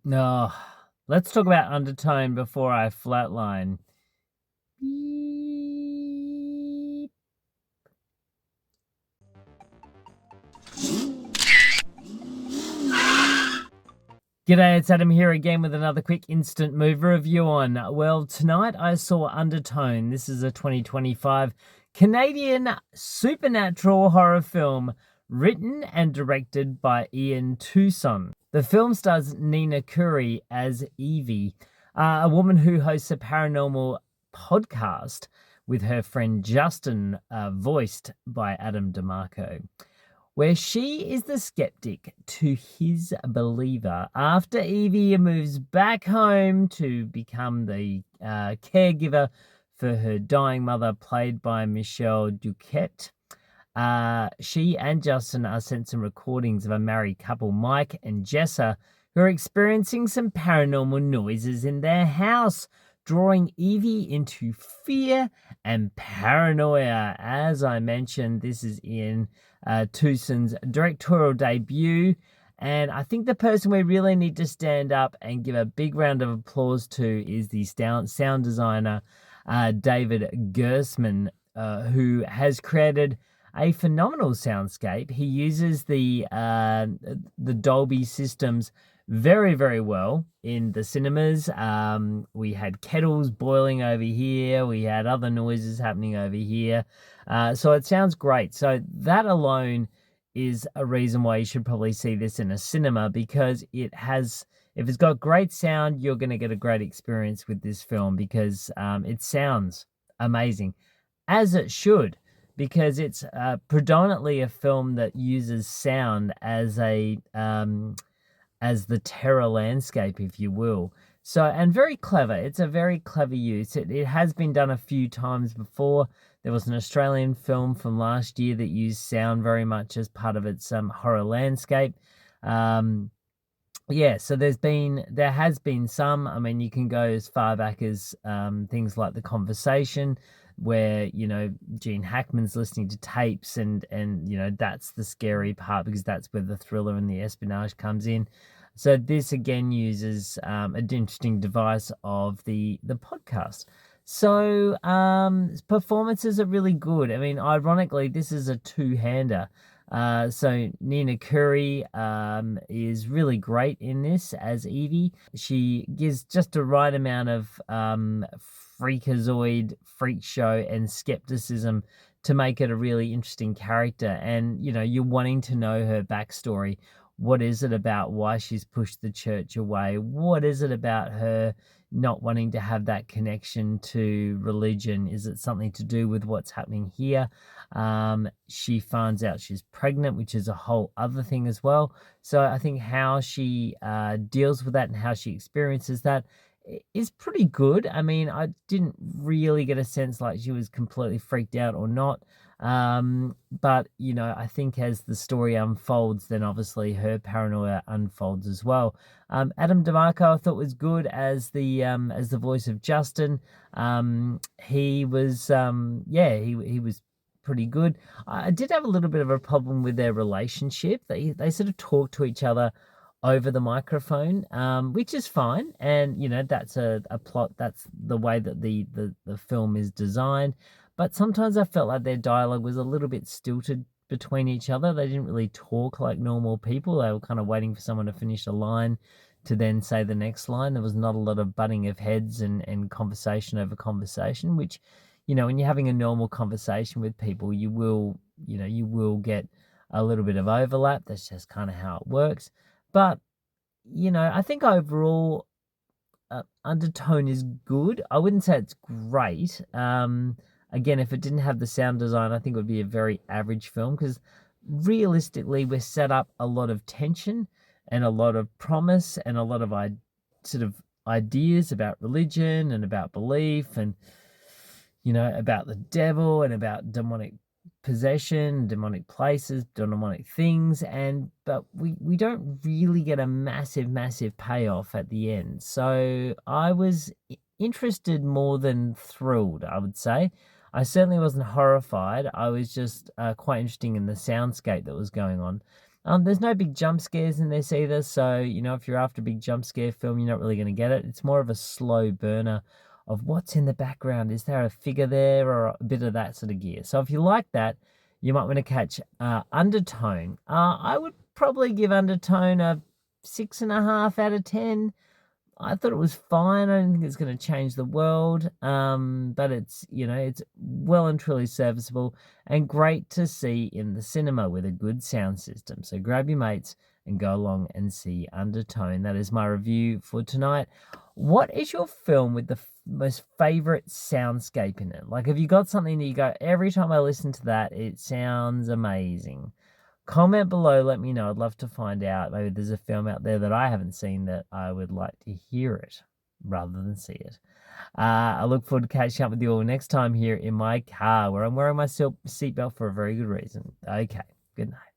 No, let's talk about Undertone before I flatline. Beep. G'day, it's Adam here again with another quick instant movie review on. Well, tonight I saw Undertone. This is a 2025 Canadian supernatural horror film written and directed by Ian Tucson. The film stars Nina Curry as Evie, a woman who hosts a paranormal podcast with her friend Justin, voiced by Adam DeMarco, where she is the skeptic to his believer after Evie moves back home to become the caregiver for her dying mother, played by Michelle Duquette. She and Justin are sent some recordings of a married couple, Mike and Jessa, who are experiencing some paranormal noises in their house, drawing Evie into fear and paranoia. As I mentioned, this is in Tucson's directorial debut, and I think the person we really need to stand up and give a big round of applause to is the sound designer, David Gersman, who has created a phenomenal soundscape. He uses the Dolby systems very, very well in the cinemas. We had kettles boiling over here. We had other noises happening over here. So it sounds great. So that alone is a reason why you should probably see this in a cinema, because if it's got great sound, you're going to get a great experience with this film, because it sounds amazing, as it should, because it's predominantly a film that uses sound as the terror landscape, if you will. So, and very clever. It's a very clever use. It has been done a few times before. There was an Australian film from last year that used sound very much as part of its horror landscape. So there has been some. I mean, you can go as far back as things like The Conversation, where Gene Hackman's listening to tapes, and that's the scary part, because that's where the thriller and the espionage comes in. So this again uses an interesting device of the podcast. So performances are really good. I mean, ironically, this is a two-hander. So Nina Curry is really great in this as Evie. She gives just the right amount of freakazoid, freak show, and skepticism to make it a really interesting character. And you're wanting to know her backstory. What is it about why she's pushed the church away? What is it about her not wanting to have that connection to religion? Is it something to do with what's happening here? She finds out she's pregnant, which is a whole other thing as well. So I think how she deals with that and how she experiences that is pretty good. I mean, I didn't really get a sense like she was completely freaked out or not. But I think as the story unfolds, then obviously her paranoia unfolds as well. Adam DeMarco I thought was good as the voice of Justin. He was he was pretty good. I did have a little bit of a problem with their relationship. They sort of talk to each other over the microphone, which is fine, and that's a plot. That's the way that the film is designed. But sometimes I felt like their dialogue was a little bit stilted between each other. They didn't really talk like normal people. They were kind of waiting for someone to finish a line to then say the next line. There was not a lot of butting of heads and conversation over conversation, which, when you're having a normal conversation with people, you will get a little bit of overlap. That's just kind of how it works. But, I think overall, Undertone is good. I wouldn't say it's great. Again, if it didn't have the sound design, I think it would be a very average film, because realistically, we're set up a lot of tension and a lot of promise and a lot of sort of ideas about religion and about belief, and about the devil and about demonic possession, demonic places, demonic things, but we don't really get a massive payoff at the end. So I was interested more than thrilled, I would say. I certainly wasn't horrified. I was just quite interested in the soundscape that was going on. There's no big jump scares in this either, so if you're after a big jump scare film, you're not really going to get it. It's more of a slow burner of what's in the background. Is there a figure there, or a bit of that sort of gear? So if you like that, you might want to catch Undertone. I would probably give Undertone a 6.5 out of 10. I thought it was fine. I don't think it's going to change the world, but it's well and truly serviceable and great to see in the cinema with a good sound system. So grab your mates and go along and see Undertone. That is my review for tonight. What is your film with the most favorite soundscape in it? Like, have you got something that you go, every time I listen to that, it sounds amazing? Comment below, let me know. I'd love to find out. Maybe there's a film out there that I haven't seen that I would like to hear it rather than see it. I look forward to catching up with you all next time here in my car, where I'm wearing my seatbelt for a very good reason. Okay, good night.